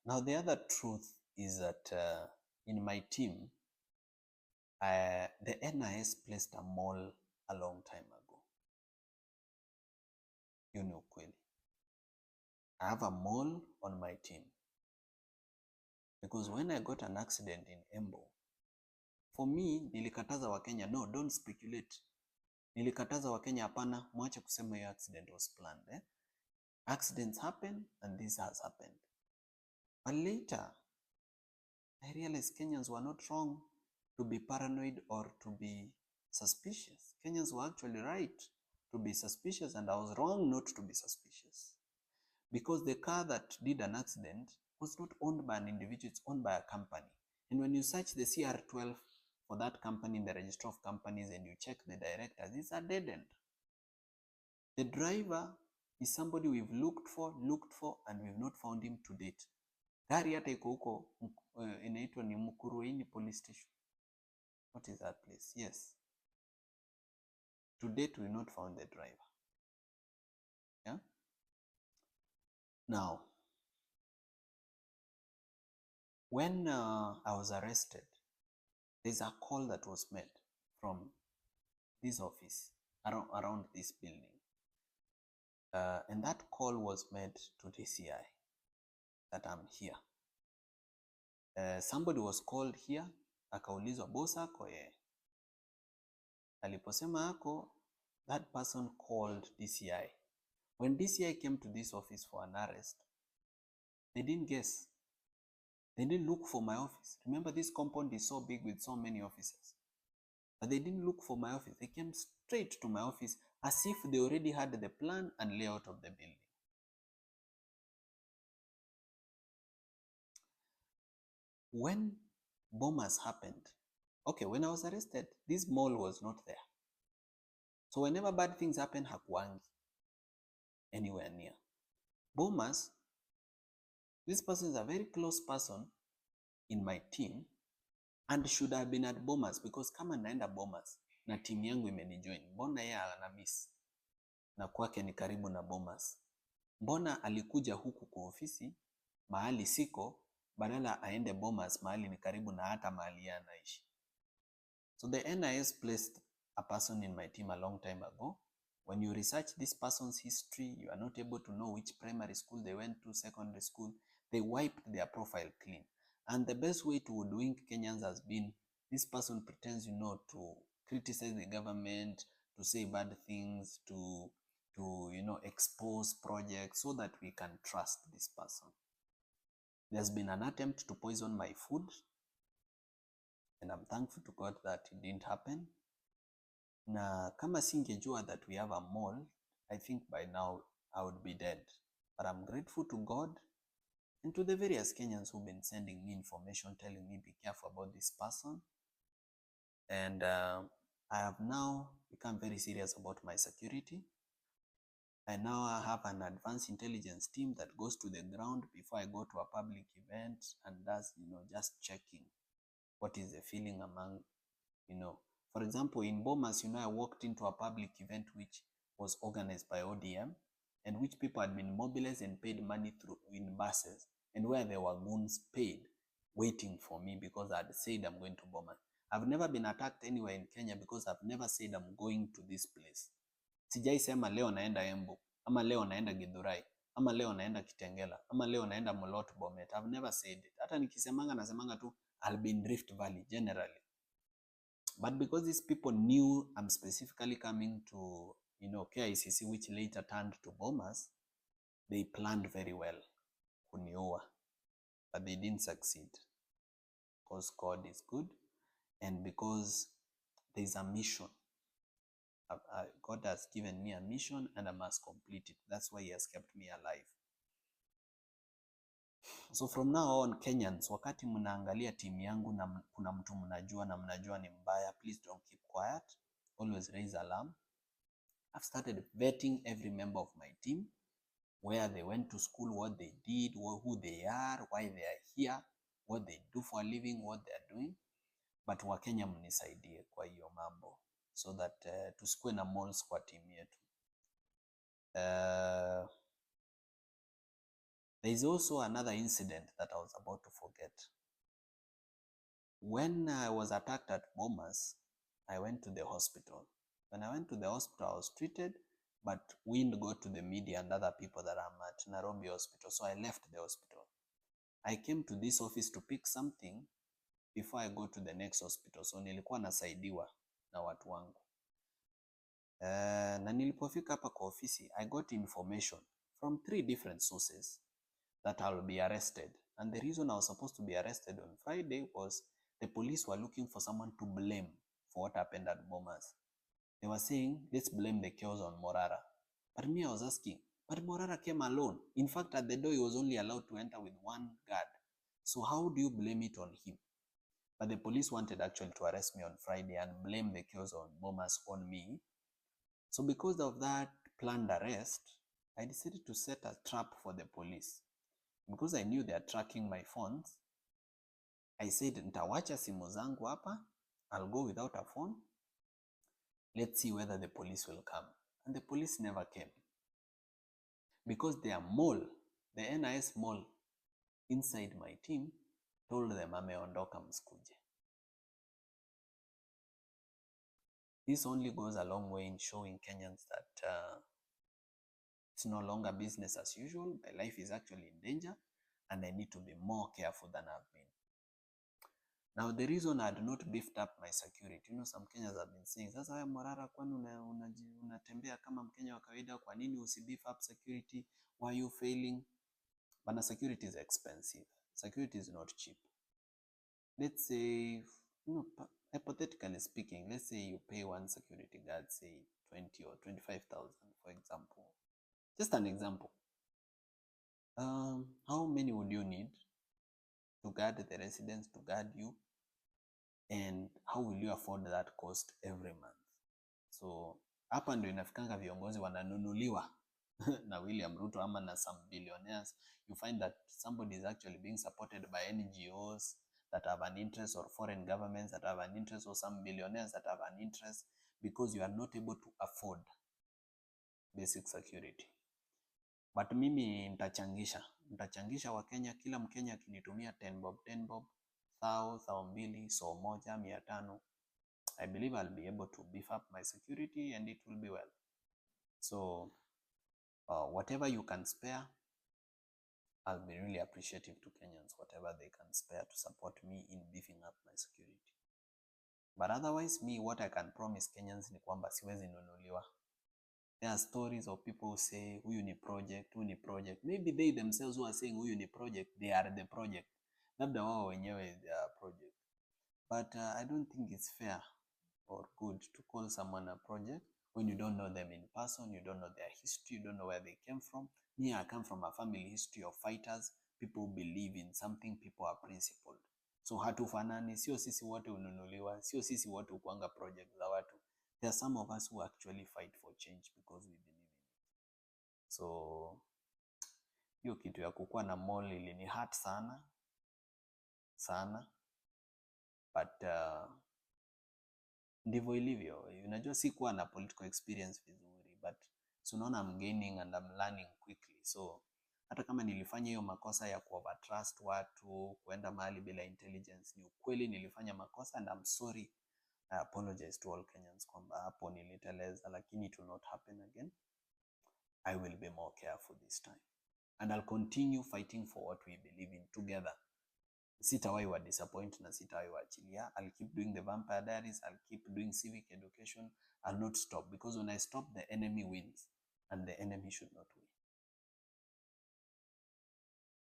Now, the other truth is that in my team, the NIS placed a mall a long time ago. You know, kweli. I have a mall on my team. Because when I got an accident in Embu, for me, nilikataza Wakenya, no, don't speculate. Nilikataza Wakenya, hapana, mwache kusema your accident was planned. Accidents happen and this has happened. But later, I realized Kenyans were not wrong to be paranoid or to be suspicious. Kenyans were actually right to be suspicious, and I was wrong not to be suspicious. Because the car that did an accident was not owned by an individual, it's owned by a company. And when you search the CR12 for that company in the register of companies and you check the directors, it's a dead end. The driver is somebody we've looked for, and we've not found him to date. Gari hata iko huko inaitwa ni Mukuruini police station. What is that place? Yes. To date, we've not found the driver. Yeah. Now, when I was arrested, there's a call that was made from this office around this building. And that call was made to DCI that I'm here. Somebody was called here, akaulizwa boss ako aliposema ako, that person called DCI. When DCI came to this office for an arrest, they didn't guess. They didn't look for my office. Remember, this compound is so big with so many offices. But they didn't look for my office. They came straight to my office as if they already had the plan and layout of the building. When bombers happened, okay, when I was arrested, this mall was not there. So whenever bad things happen, hakuangi anywhere near. Bombers, this person is a very close person in my team and should have been at bombers, because kama naenda bombers na team yangu imenijoin, mbona yeye ana miss na kwake ni karibu na bombers? Mbona alikuja huku kwa ofisi mahali siko, badala aende bombers mahali ni karibu na hata mahali yeye anaishi? So the NIS placed a person in my team a long time ago. When you research this person's history, you are not able to know which primary school they went to, secondary school. They wiped their profile clean. And the best way to hoodwink Kenyans has been, this person pretends, to criticize the government, to say bad things, to expose projects so that we can trust this person. There's been an attempt to poison my food, and I'm thankful to God that it didn't happen. Na kama singejua that we have a mall, I think by now I would be dead. But I'm grateful to God and to the various Kenyans who've been sending me information, telling me be careful about this person. And I have now become very serious about my security. I now have an advanced intelligence team that goes to the ground before I go to a public event and does, just checking what is the feeling among, For example, in Bomas, I walked into a public event which was organized by ODM and which people had been mobilized and paid money through in buses, and where there were goons paid waiting for me because I had said I'm going to Bomas. I've never been attacked anywhere in Kenya because I've never said I'm going to this place. Sijai sema leo naenda Embu, ama leo naenda Githurai, ama leo naenda Kitengela, ama leo naenda Molot Bomet. I've never said it. Hata nikisemanga nasemanga tu I'll be in Rift Valley generally. But because these people knew I'm specifically coming to, KICC, which later turned to Bomas, they planned very well kuniua. But they didn't succeed. Because God is good and because there's a mission. God has given me a mission and I must complete it. That's why He has kept me alive. So from now on, Kenyans, wakati mnaangalia timu yangu na kuna mtu mnajua na mnajua ni mbaya, please don't keep quiet. Always raise alarm. I've started vetting every member of my team, where they went to school, what they did, who they are, why they are here, what they do for a living, what they are doing. But Wakenya mnisaidie kwa hiyo mambo, so that tusikue na malls kwa timu yetu. There is also another incident that I was about to forget. When I was attacked at Bomas, I went to the hospital. When I went to the hospital, I was treated, but wind got to the media and other people that I'm at Nairobi hospital, so I left the hospital. I came to this office to pick something before I go to the next hospital, so nilikuwa nasaidiwa na watu wangu. Na nilipofika hapa kwa ofisi, I got information from 3 different sources that I'll be arrested. And the reason I was supposed to be arrested on Friday was the police were looking for someone to blame for what happened at Bomas. They were saying, let's blame the chaos on Morara. But me, I was asking, but Morara came alone. In fact, at the door, he was only allowed to enter with 1 guard. So how do you blame it on him? But the police wanted actually to arrest me on Friday and blame the chaos on Bomas on me. So because of that planned arrest, I decided to set a trap for the police. Because I knew they are tracking my phones, I said, nitawacha simu zangu hapa, I'll go without a phone. Let's see whether the police will come. And the police never came. Because their mole, the NIS mole inside my team, told them ameondoka msikuje. This only goes a long way in showing Kenyans that it's no longer business as usual. My life is actually in danger and I need to be more careful than I've been. Now, the reason I had not beefed up my security, some Kenyans have been saying, sasa wewe Morara, kwani unatembea kama Mkenya wa kawaida, kwa nini usibeef up security? Why are you failing? But security is expensive. Security is not cheap. Let's say, hypothetically speaking, let's say you pay one security guard, say 20 or 25,000, for example. Just an example. How many would you need to guard the residents, to guard you? And how will you afford that cost every month? So hapa ndio inafikanga viongozi wananunuliwa na William Ruto ama na some billionaires. You find that somebody is actually being supported by NGOs that have an interest, or foreign governments that have an interest, or some billionaires that have an interest, because you are not able to afford basic security. But mimi nitachangisha wa Kenya, kila Mkenya akinitumia 10 bob, 1,000, so moja, 500. I believe I'll be able to beef up my security and it will be well. So whatever you can spare, I'll be really appreciative to Kenyans, whatever they can spare to support me in beefing up my security. But otherwise, me, what I can promise Kenyans ni kwamba siwezi nunuliwa. There are stories of people who say, huyu ni project. Maybe they themselves who are saying huyu ni project, they are the project. Labda wao wenyewe they are project. But I don't think it's fair or good to call someone a project when you don't know them in person, you don't know their history, you don't know where they came from. Me, I come from a family history of fighters. People believe in something, people are principled. So hatufanani, sio sisi wote ununuliwa, sio sisi wote ukuanga project za watu. There are some of us who actually fight for change because we believe in it. So hiyo kitu ya kukua na mall ilini hurt sana. But ndivyo ilivyo. Unajua si kuwa na political experience vizuri, but so unaona I'm gaining and I'm learning quickly. So hata kama nilifanya hiyo makosa ya kuovertrust watu, kuenda mahali bila intelligence, ni ukweli nilifanya makosa and I'm sorry. I apologize to all Kenyans kwamba hapo niliteleza, lakini it will not happen again. I will be more careful this time. And I'll continue fighting for what we believe in together. Sitawahi wa disappoint na sitawahi waachilia. I'll keep doing the Vampire Diaries. I'll keep doing civic education. I'll not stop, because when I stop, the enemy wins and the enemy should not win.